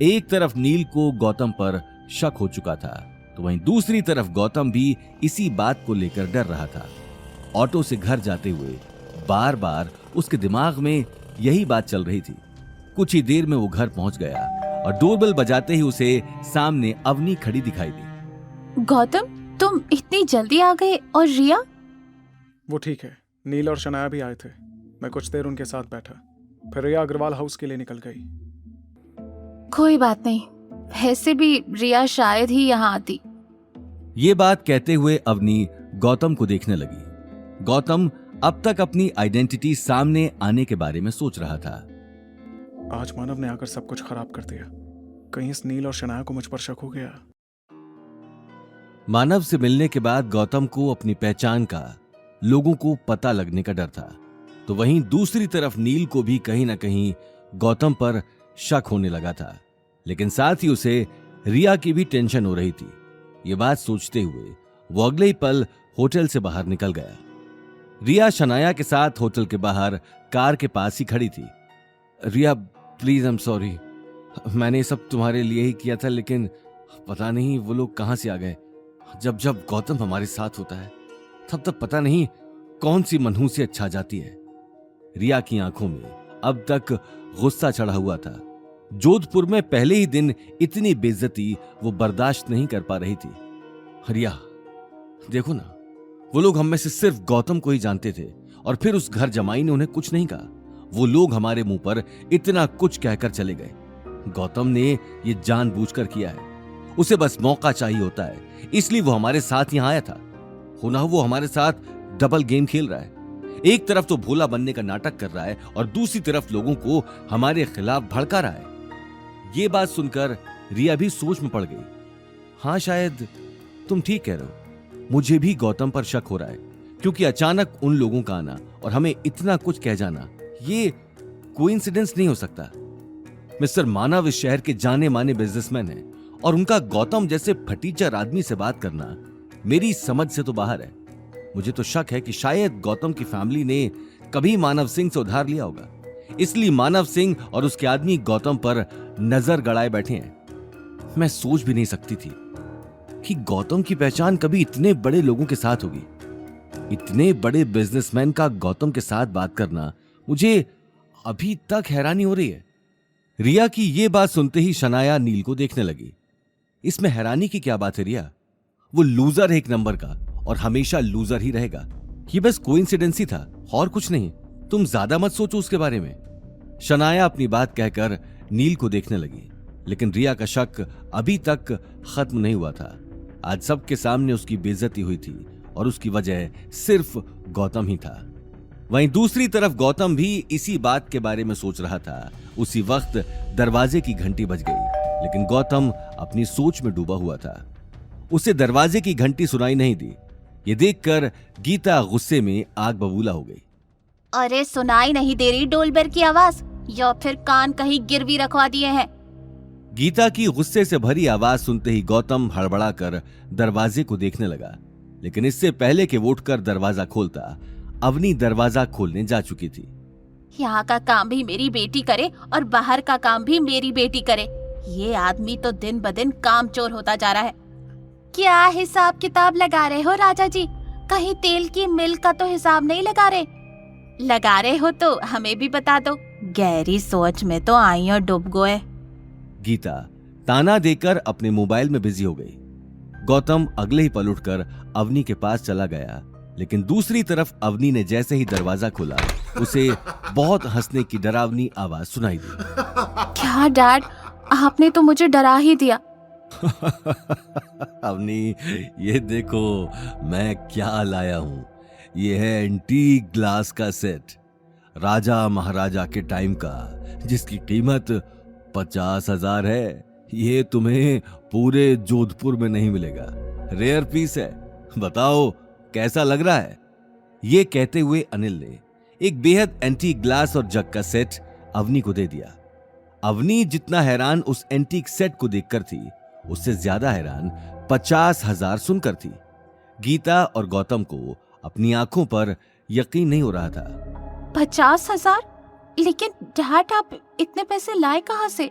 एक तरफ नील को गौतम पर शक हो चुका था, तो वहीं दूसरी तरफ गौतम भी इसी बात को लेकर डर रहा था। ऑटो से घर जाते हुए बार बार उसके दिमाग में यही बात चल रही थी। कुछ ही देर में वो घर पहुंच गया और डोरबेल बजाते ही उसे सामने अवनी खड़ी दिखाई दी। गौतम, तुम इतनी जल्दी आ गए? और रिया? वो ठीक है, नील और शनाया भी आए थे। मैं कुछ देर उनके साथ बैठा, फिर रिया अग्रवाल हाउस के लिए निकल गई। कोई बात नहीं, वैसे भी रिया शायद ही यहाँ आती। ये बात कहते हुए अवनी गौतम को देखने लगी। गौतम अब तक अपनी आइडेंटिटी सामने आने के बारे में सोच रहा था। आज मानव ने आकर सब कुछ खराब कर दिया। कहीं इस नील और शनाया को मुझ पर शक हो गया। मानव से मिलने के बाद गौतम को अपनी पहचान का लोगों को पता लगने का डर था, तो वहीं दूसरी तरफ नील को भी कहीं ना कहीं गौतम पर शक होने लगा था। लेकिन साथ ही उसे रिया की भी टेंशन हो रही थी। ये बात सोचते हुए वो अगले ही पल होटल से बाहर निकल गया। रिया शनाया के साथ होटल के बाहर कार के पास ही खड़ी थी। रिया प्लीज, आई एम सॉरी, मैंने ये सब तुम्हारे लिए ही किया था, लेकिन पता नहीं वो लोग कहां से आ गए। जब जब गौतम हमारे साथ होता है तब तब पता नहीं कौन सी मनहूसियत छा जाती है। रिया की आंखों में अब तक गुस्सा चढ़ा हुआ था। जोधपुर में पहले ही दिन इतनी बेइज्जती वो बर्दाश्त नहीं कर पा रही थी। रिया देखो ना, वो लोग हम में से सिर्फ गौतम को ही जानते थे और फिर उस घर जमाई ने उन्हें कुछ नहीं कहा। वो लोग हमारे मुंह पर इतना कुछ कहकर चले गए। गौतम ने ये जानबूझकर किया है, उसे बस मौका चाहिए होता है, इसलिए वो हमारे साथ यहां आया था। होना वो हमारे साथ डबल गेम खेल रहा है। एक तरफ तो भोला बनने का नाटक कर रहा है और दूसरी तरफ लोगों को हमारे खिलाफ भड़का रहा है। ये बात सुनकर रिया भी सोच में पड़ गई। हाँ, शायद तुम ठीक कह रहे हो। मुझे भी गौतम पर शक हो रहा है, क्योंकि अचानक उन लोगों का आना और हमें इतना कुछ कह जाना, ये कोइंसिडेंस नहीं हो सकता। मिस्टर मानव इस शहर के जाने माने बिजनेसमैन हैं और उनका गौतम जैसे फटीचर आदमी से बात करना मेरी समझ से तो बाहर है। मुझे तो शक है कि शायद गौतम की फैमिली ने कभी मानव सिंह से उधार लिया होगा, इसलिए मानव सिंह और उसके आदमी गौतम पर नजर गड़ाए बैठे हैं। मैं सोच भी नहीं सकती थी कि गौतम की पहचान कभी इतने बड़े लोगों के साथ होगी। इतने बड़े बिजनेसमैन का गौतम के साथ बात करना मुझे अभी तक हैरानी हो रही है। रिया की यह बात सुनते ही शनाया नील को देखने लगी। इसमें हैरानी की क्या बात है रिया? वो लूजर है एक नंबर का और हमेशा लूजर ही रहेगा। ये बस कोइंसिडेंस ही था और कुछ नहीं। तुम ज्यादा मत सोचो उसके बारे में। शनाया अपनी बात कहकर नील को देखने लगी, लेकिन रिया का शक अभी तक खत्म नहीं हुआ था। आज सबके सामने उसकी बेइज्जती हुई थी और उसकी वजह सिर्फ गौतम ही था। वहीं दूसरी तरफ गौतम भी इसी बात के बारे में सोच रहा था। उसी वक्त दरवाजे की घंटी बज गई, लेकिन गौतम अपनी सोच में डूबा हुआ था। उसे दरवाजे की घंटी सुनाई नहीं दी। ये देखकर गीता गुस्से में आग बबूला हो गई। अरे सुनाई नहीं दे रही डोलबेल की आवाज, या फिर कान कहीं गिरवी रखवा दिए हैं? गीता की गुस्से से भरी आवाज सुनते ही गौतम हड़बड़ाकर दरवाजे को देखने लगा, लेकिन इससे पहले कि वो उठकर दरवाजा खोलता, अवनी दरवाजा खोलने जा चुकी थी। यहाँ का काम भी मेरी बेटी करे और बाहर का काम भी मेरी बेटी करे। ये आदमी तो दिन ब दिन कामचोर होता जा रहा है। क्या हिसाब किताब लगा रहे हो राजा जी? कहीं तेल की मिल का तो हिसाब नहीं लगा रहे? लगा रहे हो तो हमें भी बता दो। गहरी सोच में तो आई और डूब गए। गीता ताना देकर अपने मोबाइल में बिजी हो गई। गौतम अगले ही पल उठकर अवनी के पास चला गया, लेकिन दूसरी तरफ अवनी ने जैसे ही दरवाजा खोला, उसे बहुत हंसने की डरावनी आवाज सुनाई दी। क्या डैड, आपने तो मुझे डरा ही दिया। अवनी, ये देखो मैं क्या लाया हूँ। ये है एंटीक ग्लास का सेट, राजा महाराजा के टाइम का, जिसकी कीमत 50,000 है। ये तुम्हें पूरे जोधपुर में नहीं मिलेगा। रेयर पीस है। बताओ कैसा लग रहा है? ये कहते हुए अनिल ने एक बेहद एंटीक ग्लास और जग का सेट अवनी को दे दिया। अवनी जितना हैरान उस एंटीक सेट को देखकर थी, उससे ज्यादा हैरान 50,000 सुनकर थी। गीता और गौतम को अपनी आंखों पर यकीन नहीं हो रहा था। 50,000? लेकिन डैड, आप इतने पैसे लाए कहाँ से?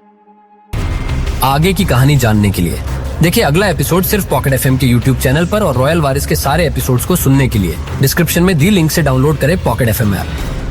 आगे की कहानी जानने के लिए। देखिए अगला एपिसोड सिर्फ पॉकेट एफएम के यूट्यूब चैनल पर और रॉयल वारिस के सारे एपिसोड्स को सुनने के लिए डिस्क्रिप्शन में दी लिंक से डाउनलोड करें पॉकेट एफएम ऐप।